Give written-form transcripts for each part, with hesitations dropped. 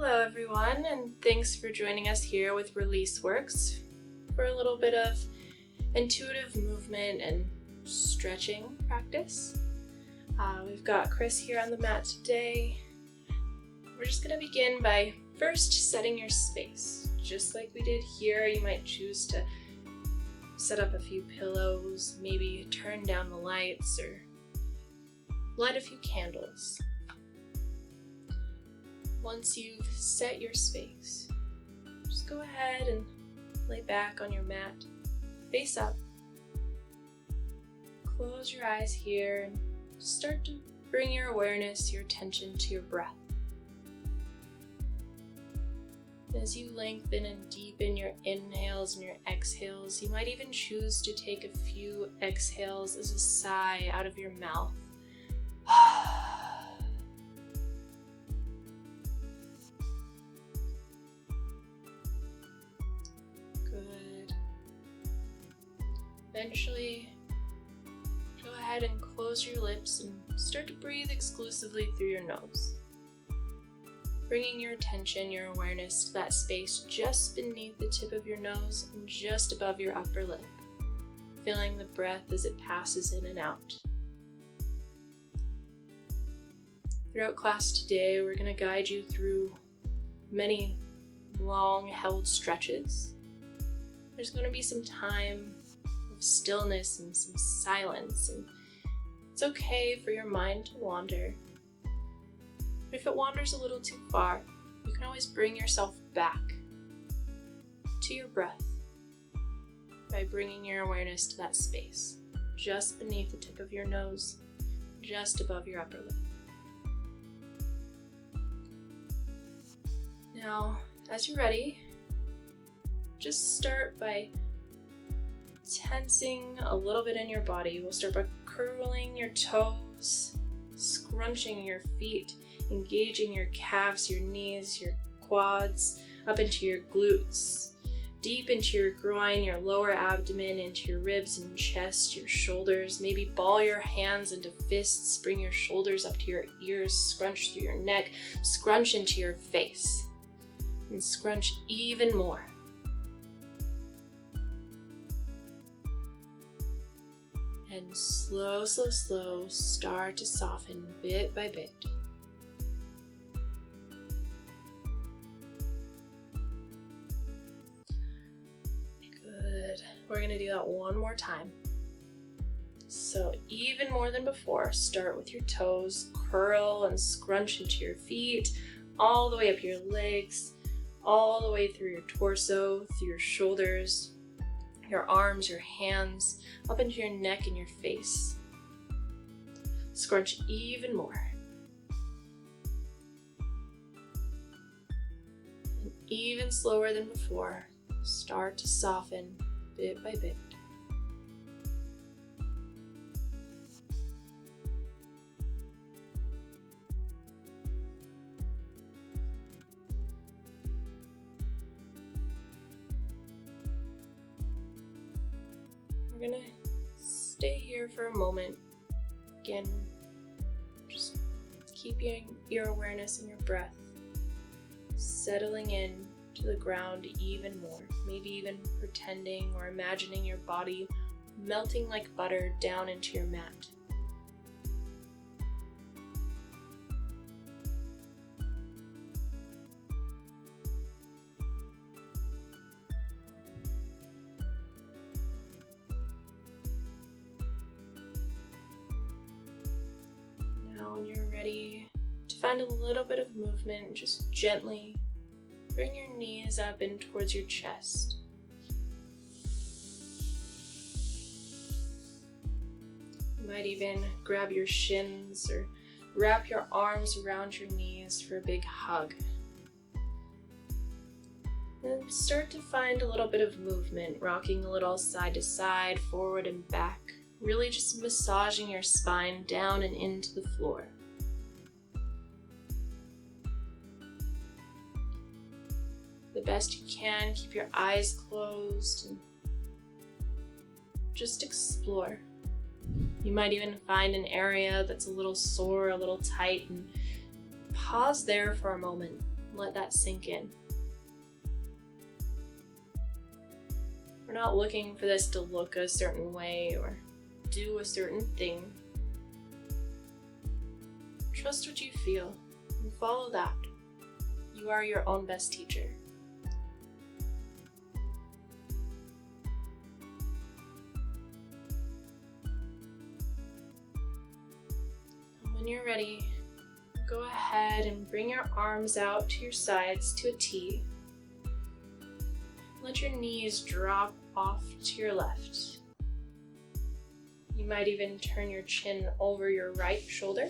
Hello everyone, and thanks for joining us here with Release Works for a little bit of intuitive movement and stretching practice. We've got Chris here on the mat today. We're just going to begin by first setting your space. Just like we did here, you might choose to set up a few pillows, maybe turn down the lights or light a few candles. Once you've set your space, just go ahead and lay back on your mat, face up. Close your eyes here and start to bring your awareness, your attention to your breath. As you lengthen and deepen your inhales and your exhales, you might even choose to take a few exhales as a sigh out of your mouth. Good. Eventually, go ahead and close your lips and start to breathe exclusively through your nose. Bringing your attention, your awareness to that space just beneath the tip of your nose and just above your upper lip, feeling the breath as it passes in and out. Throughout class today, we're going to guide you through many long held stretches. There's going to be some time of stillness and some silence, and it's okay for your mind to wander. If it wanders a little too far, you can always bring yourself back to your breath by bringing your awareness to that space, just beneath the tip of your nose, just above your upper lip. Now, as you're ready, just start by tensing a little bit in your body. We'll start by curling your toes, scrunching your feet, engaging your calves, your knees, your quads, up into your glutes, deep into your groin, your lower abdomen, into your ribs and chest, your shoulders. Maybe ball your hands into fists, bring your shoulders up to your ears, scrunch through your neck, scrunch into your face, and scrunch even more. And slow, start to soften bit by bit. Good. We're going to do that one more time. So even more than before, start with your toes, curl and scrunch into your feet, all the way up your legs, all the way through your torso, through your shoulders, your arms, your hands, up into your neck and your face. Scrunch even more. And even slower than before, start to soften bit by bit. We're gonna stay here for a moment. Again, just keeping your awareness and your breath settling in to the ground even more. Maybe even pretending or imagining your body melting like butter down into your mat. When you're ready to find a little bit of movement, just gently bring your knees up in towards your chest. You might even grab your shins or wrap your arms around your knees for a big hug. Then start to find a little bit of movement, rocking a little side to side, forward and back. Really just massaging your spine down and into the floor. The best you can, keep your eyes closed and just explore. You might even find an area that's a little sore, a little tight, and pause there for a moment. Let that sink in. We're not looking for this to look a certain way or do a certain thing. Trust what you feel and follow that. You are your own best teacher. And when you're ready, go ahead and bring your arms out to your sides to a T. Let your knees drop off to your left. You might even turn your chin over your right shoulder.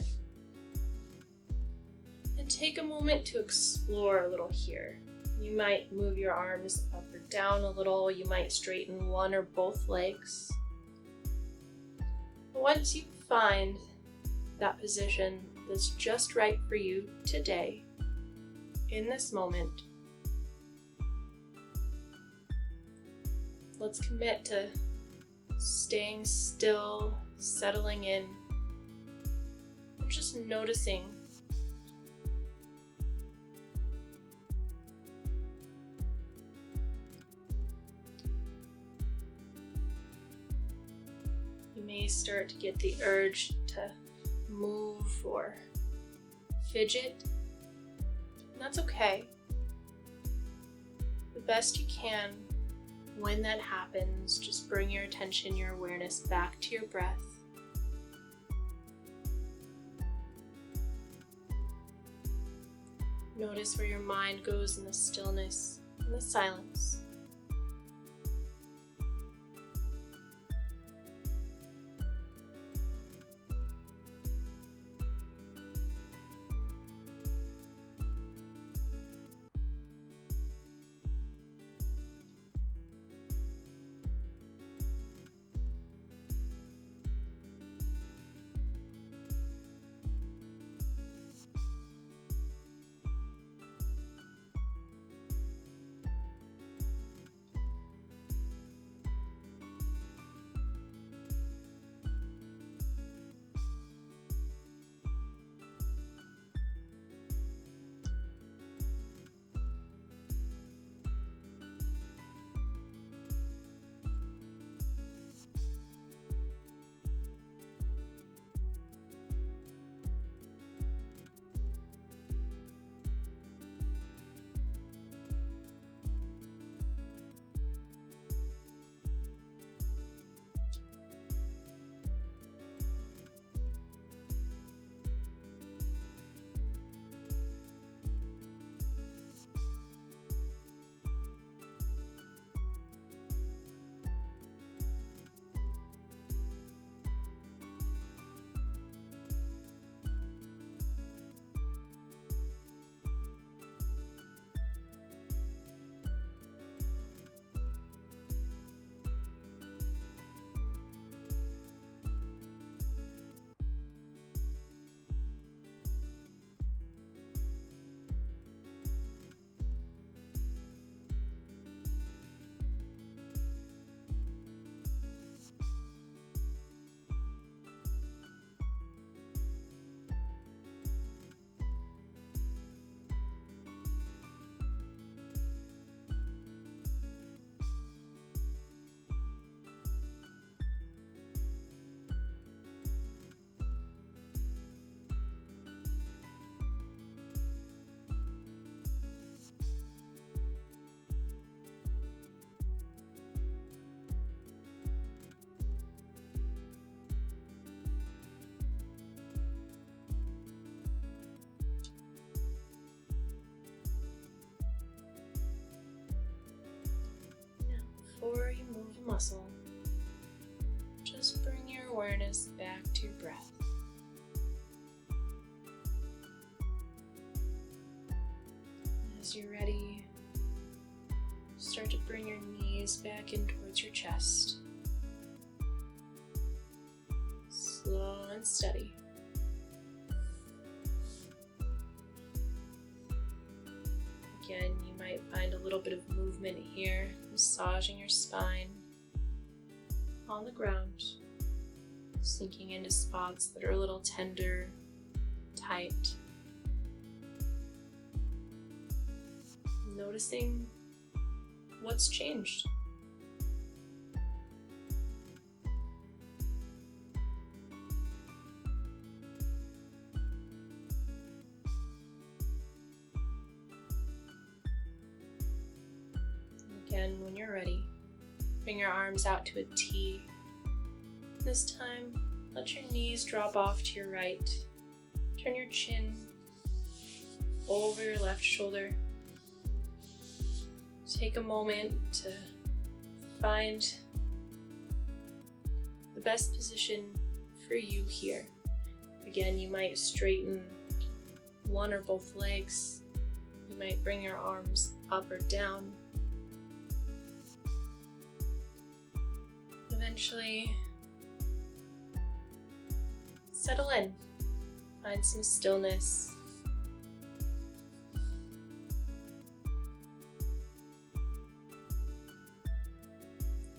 And take a moment to explore a little here. You might move your arms up or down a little. You might straighten one or both legs. But once you find that position that's just right for you today, in this moment, let's commit to staying still, settling in, and just noticing. You may start to get the urge to move or fidget, and that's okay. The best you can. When that happens, just bring your attention, your awareness back to your breath. Notice where your mind goes in the stillness and the silence. Before you move a muscle, just bring your awareness back to your breath. As you're ready, start to bring your knees back in towards your chest. Slow and steady. Again, you might find a little bit of movement here, massaging your spine on the ground, sinking into spots that are a little tender, tight. Noticing what's changed. Again, when you're ready, bring your arms out to a T. This time, let your knees drop off to your right. Turn your chin over your left shoulder. Take a moment to find the best position for you here. Again, you might straighten one or both legs. You might bring your arms up or down. Eventually, settle in. Find some stillness.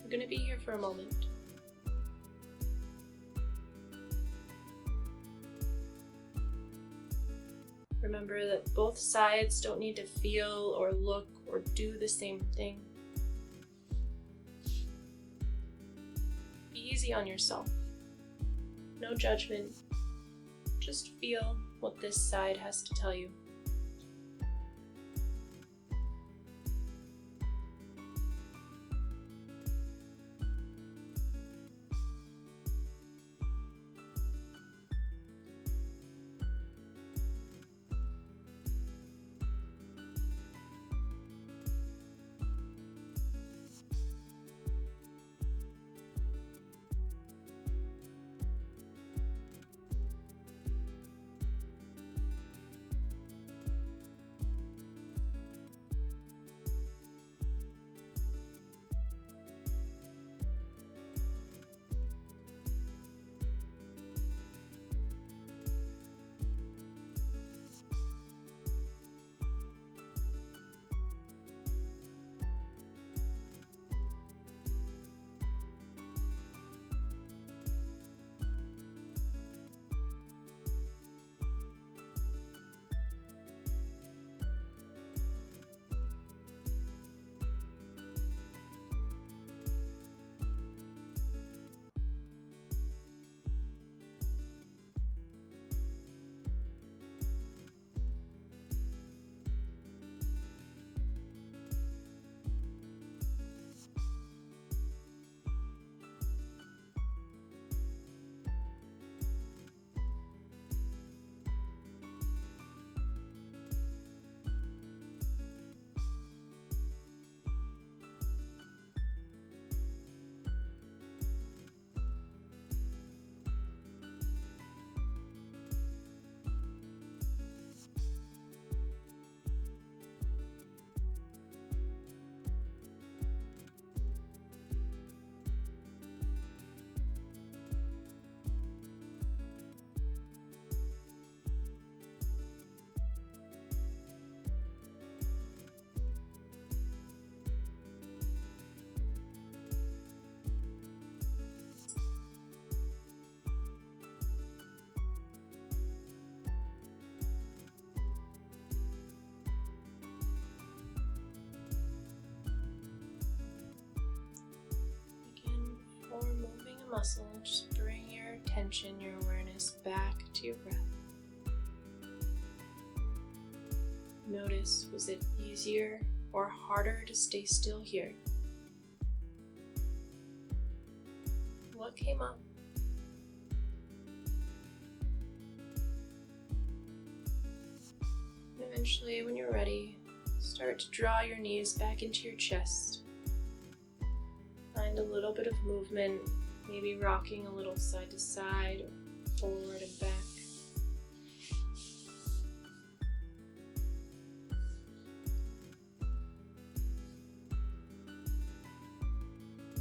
We're going to be here for a moment. Remember that both sides don't need to feel or look or do the same thing. Be easy on yourself. No judgment. Just feel what this side has to tell you. Muscle, just bring your attention, your awareness back to your breath. Notice, was it easier or harder to stay still here? What came up? And eventually, when you're ready, start to draw your knees back into your chest. Find a little bit of movement. Maybe rocking a little side to side, or forward and back.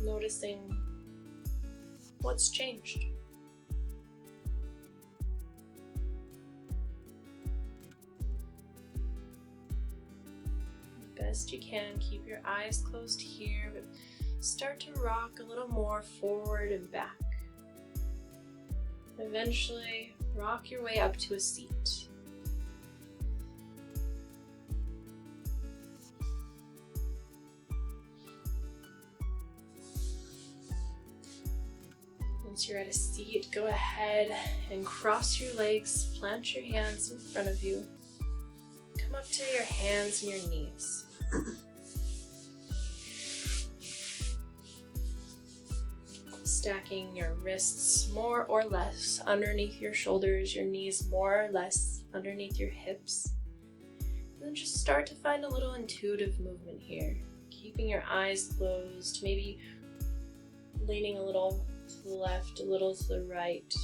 Noticing what's changed. Best you can, keep your eyes closed here, but start to rock a little more forward and back. Eventually, rock your way up to a seat. Once you're at a seat, go ahead and cross your legs, plant your hands in front of you. Come up to your hands and your knees. Stacking your wrists more or less underneath your shoulders, your knees more or less underneath your hips. And then just start to find a little intuitive movement here. Keeping your eyes closed, maybe leaning a little to the left, a little to the right.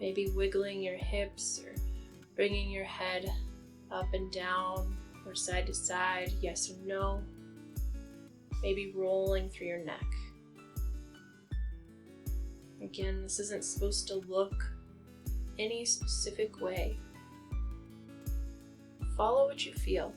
Maybe wiggling your hips or bringing your head up and down or side to side, yes or no. Maybe rolling through your neck. Again, this isn't supposed to look any specific way. Follow what you feel.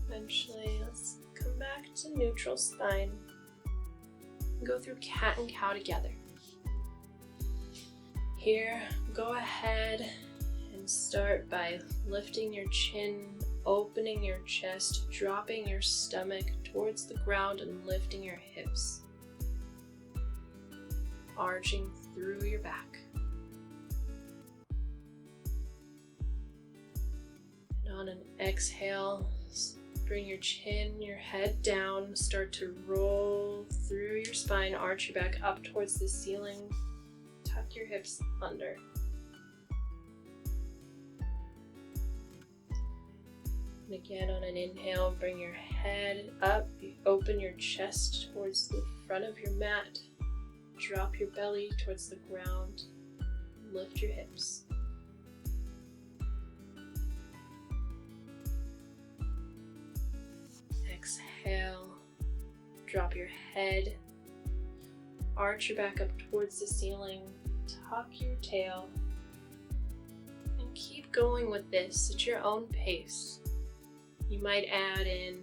Eventually, let's come back to neutral spine and go through cat and cow together. Here, go ahead and start by lifting your chin, opening your chest, dropping your stomach towards the ground and lifting your hips, arching through your back. And on an exhale, bring your chin, your head down, start to roll through your spine, arch your back up towards the ceiling, tuck your hips under. And again, on an inhale, bring your head up, open your chest towards the front of your mat, drop your belly towards the ground, lift your hips. Exhale, drop your head, arch your back up towards the ceiling, tuck your tail, and keep going with this at your own pace. You might add in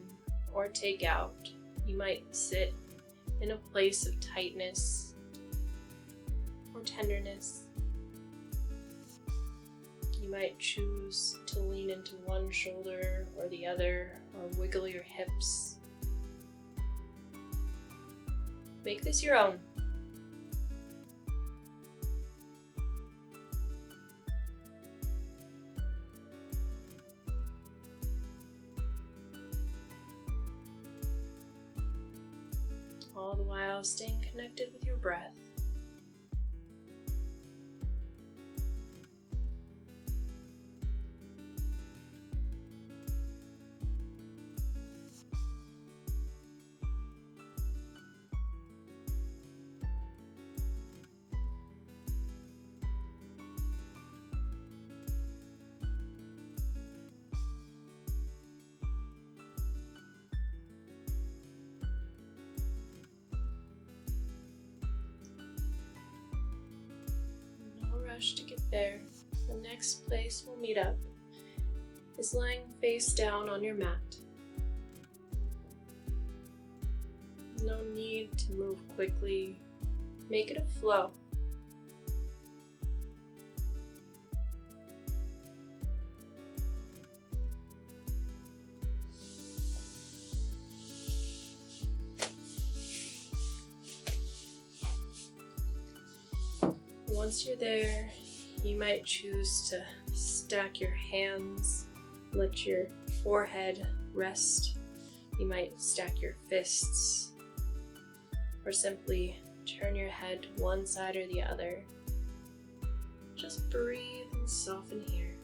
or take out. You might sit in a place of tightness or tenderness. You might choose to lean into one shoulder or the other, or wiggle your hips. Make this your own. All the while staying connected with your breath. To get there. The next place we'll meet up is lying face down on your mat. No need to move quickly. Make it a flow. Once you're there, you might choose to stack your hands, let your forehead rest. You might stack your fists, or simply turn your head to one side or the other. Just breathe and soften here.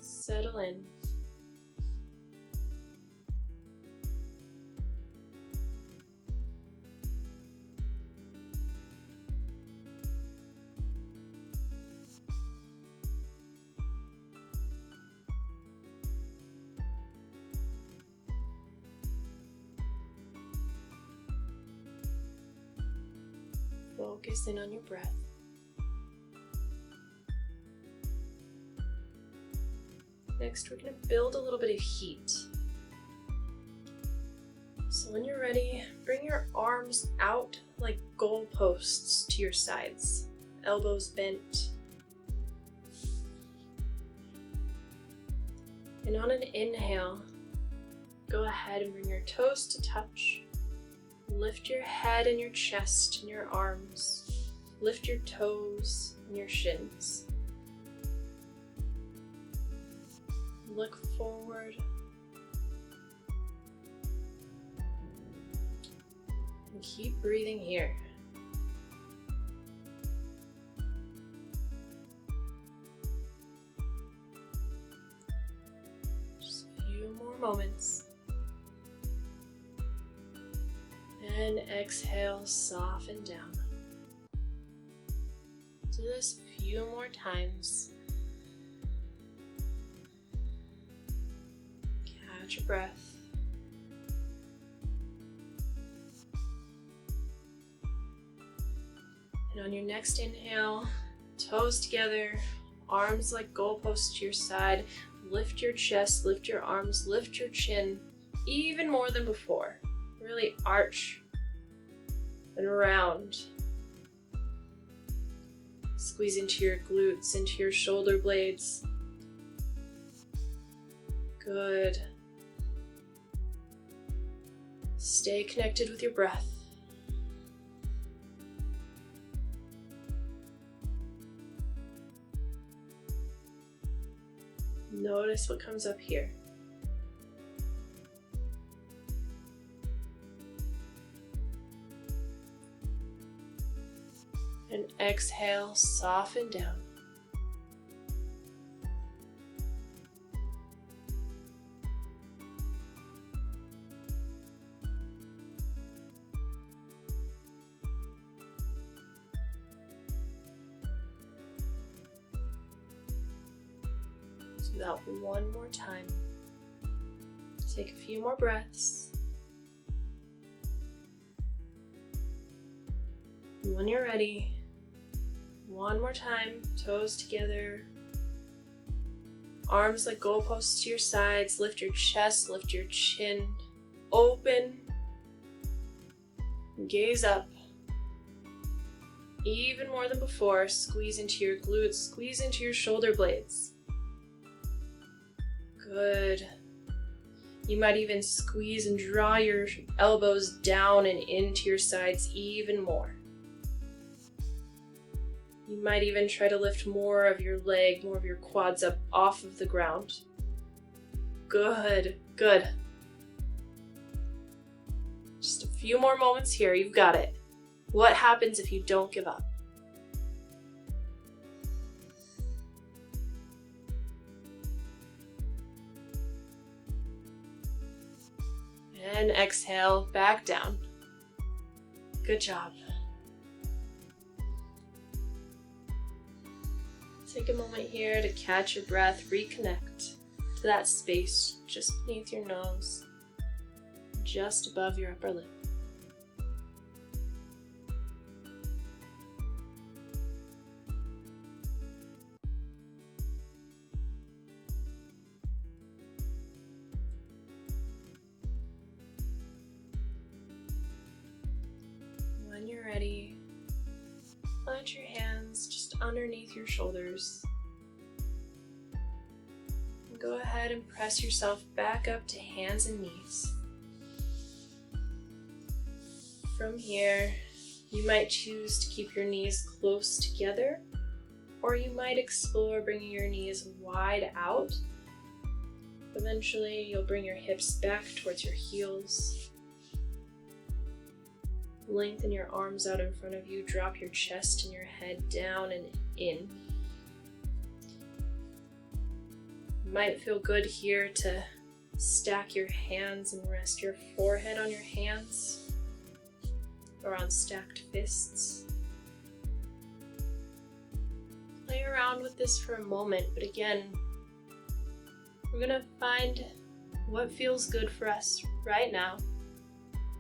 Settle in. Focus in on your breath. Next, we're going to build a little bit of heat. So when you're ready, bring your arms out like goalposts to your sides, elbows bent. And on an inhale, go ahead and bring your toes to touch. Lift your head and your chest and your arms. Lift your toes and your shins. Look forward. And keep breathing here. Just a few more moments. And exhale, soften down. Do this a few more times. Catch your breath. And on your next inhale, toes together, arms like goalposts to your side. Lift your chest, lift your arms, lift your chin, even more than before. Really arch and round. Squeeze into your glutes, into your shoulder blades. Good. Stay connected with your breath. Notice what comes up here. And exhale, soften down. Do that one more time. Take a few more breaths. When you're ready, one more time, toes together, arms like goalposts to your sides, lift your chest, lift your chin, open, gaze up. Even more than before, squeeze into your glutes, squeeze into your shoulder blades. Good. You might even squeeze and draw your elbows down and into your sides even more. You might even try to lift more of your leg, more of your quads up off of the ground. Good, good. Just a few more moments here, you've got it. What happens if you don't give up? And exhale, back down. Good job. Take a moment here to catch your breath, reconnect to that space just beneath your nose, just above your upper lip. When you're ready, plant your hands just underneath your shoulders. And go ahead and press yourself back up to hands and knees. From here, you might choose to keep your knees close together, or you might explore bringing your knees wide out. Eventually, you'll bring your hips back towards your heels. Lengthen your arms out in front of you, drop your chest and your head down and in. It might feel good here to stack your hands and rest your forehead on your hands or on stacked fists. Play around with this for a moment, but again, we're gonna find what feels good for us right now.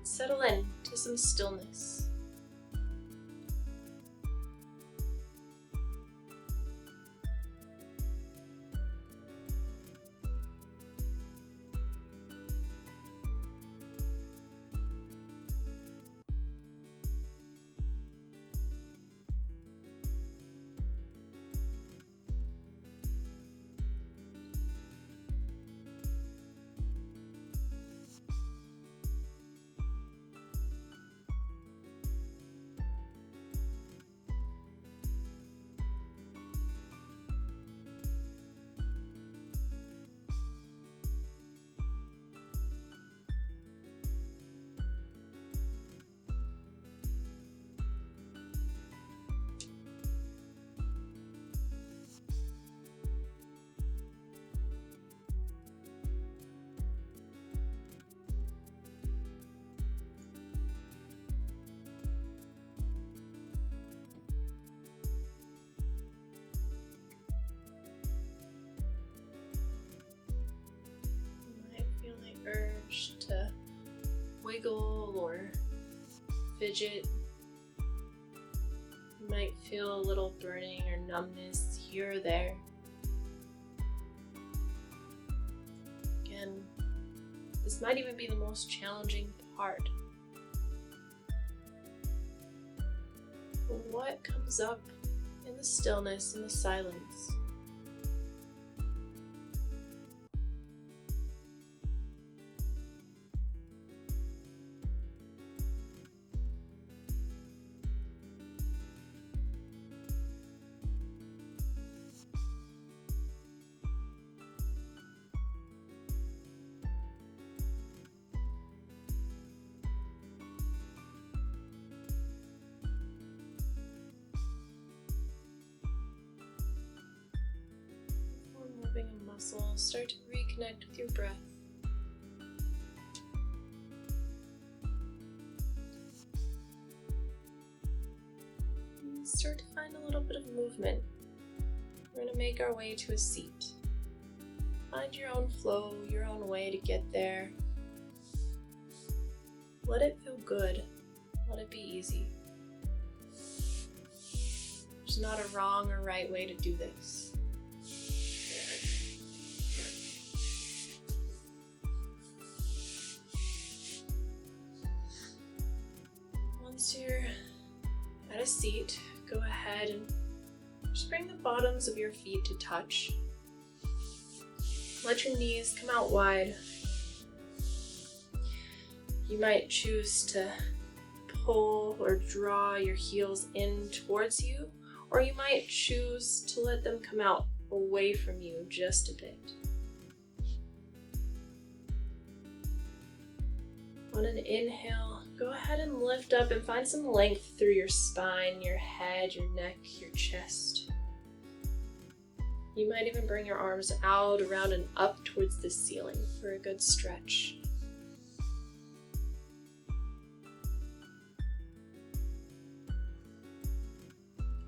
Settle in to some stillness. wiggle or fidget. You might feel a little burning or numbness here or there. Again, this might even be the most challenging part. But what comes up in the stillness, in the silence? Moving a muscle, start to reconnect with your breath. And start to find a little bit of movement. We're going to make our way to a seat. Find your own flow, your own way to get there. Let it feel good. Let it be easy. There's not a wrong or right way to do this. Once you're at a seat, go ahead and just bring the bottoms of your feet to touch. Let your knees come out wide. You might choose to pull or draw your heels in towards you, or you might choose to let them come out away from you just a bit. On an inhale, go ahead and lift up and find some length through your spine, your head, your neck, your chest. You might even bring your arms out, around, and up towards the ceiling for a good stretch.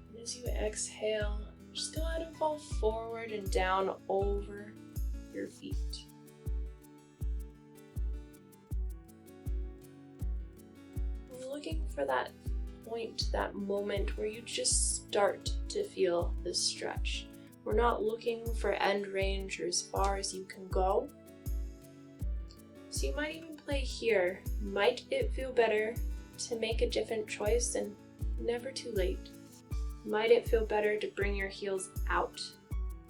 And as you exhale, just go ahead and fall forward and down over your feet. Looking for that point, that moment where you just start to feel this stretch. We're not looking for end range or as far as you can go. So you might even play here. Might it feel better to make a different choice? And never too late. Might it feel better to bring your heels out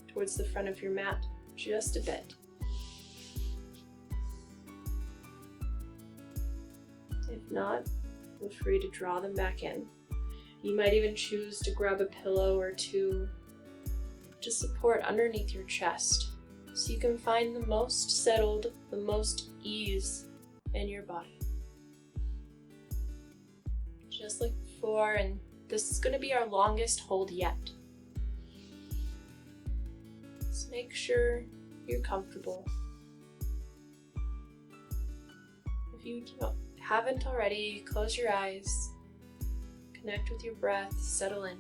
towards the front of your mat just a bit? If not, feel free to draw them back in. You might even choose to grab a pillow or two to support underneath your chest so you can find the most settled, the most ease in your body. Just like before, and this is going to be our longest hold yet. Just make sure you're comfortable. If you haven't already, close your eyes, connect with your breath, settle in.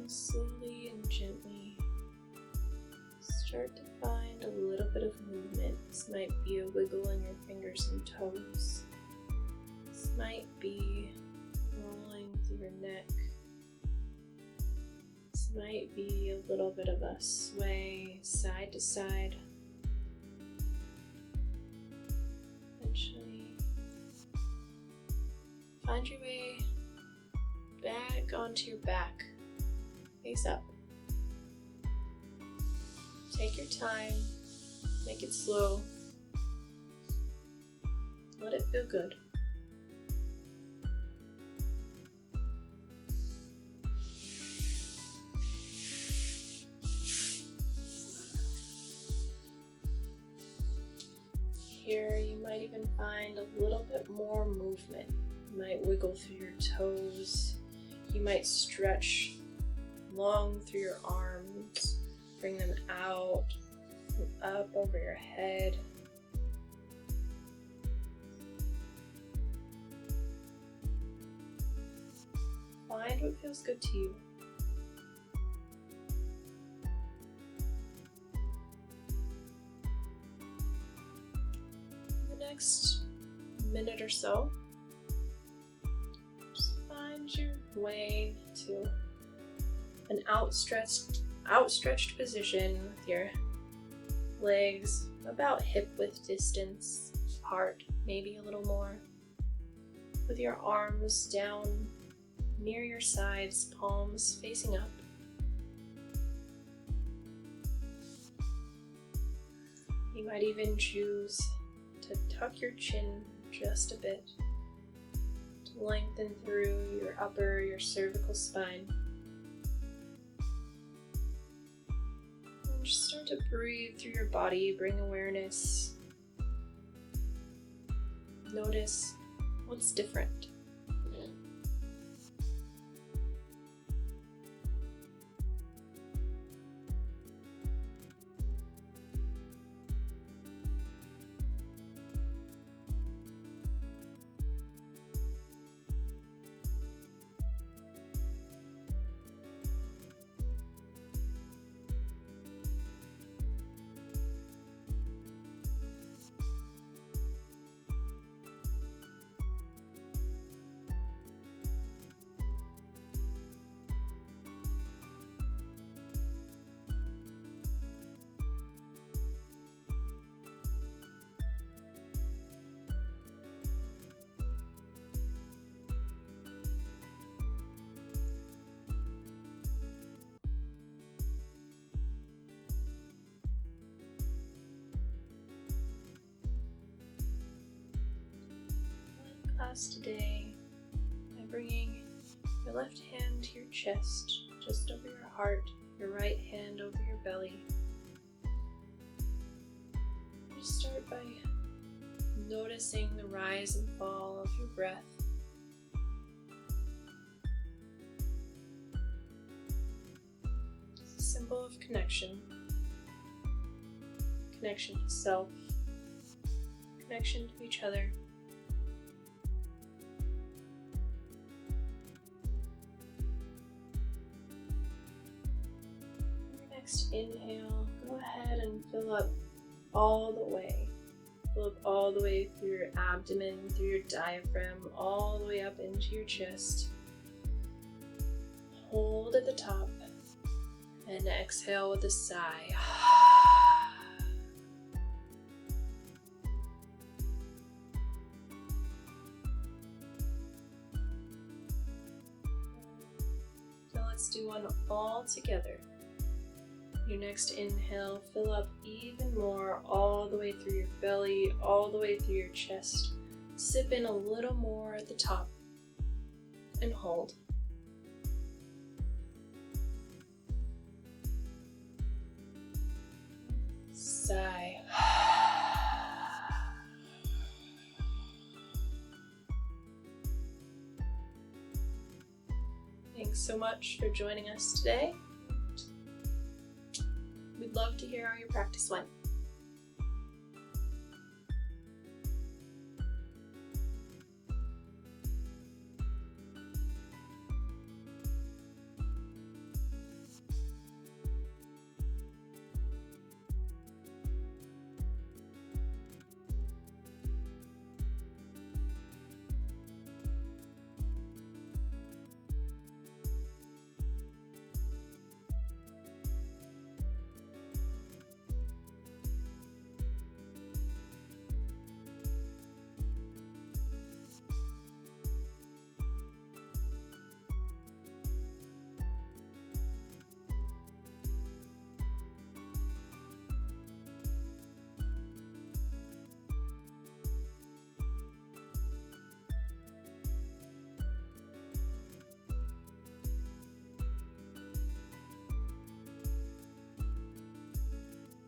slowly and gently start to find a little bit of movement. This might be a wiggle in your fingers and toes. This might be rolling through your neck. This might be a little bit of a sway side to side. Eventually, find your way back onto your back, face up. Take your time, make it slow. Let it feel good. Here you might even find a little bit more movement. You might wiggle through your toes. You might stretch long through your arms. Bring them out and up over your head. Find what feels good to you. In the next minute or so, just find your way to an outstretched position with your legs about hip width distance apart, maybe a little more, with your arms down near your sides, palms facing up. You might even choose to tuck your chin just a bit, to lengthen through your cervical spine. Just start to breathe through your body, bring awareness. Notice what's different. Class today by bringing your left hand to your chest, just over your heart, your right hand over your belly. Just start by noticing the rise and fall of your breath. It's a symbol of connection. Connection to self, connection to each other. Next inhale, go ahead and fill up all the way. Fill up all the way through your abdomen, through your diaphragm, all the way up into your chest. Hold at the top and exhale with a sigh. So let's do one all together. Your next inhale, fill up even more all the way through your belly, all the way through your chest. Sip in a little more at the top and hold. Sigh. Thanks so much for joining us today. We'd love to hear how your practice went.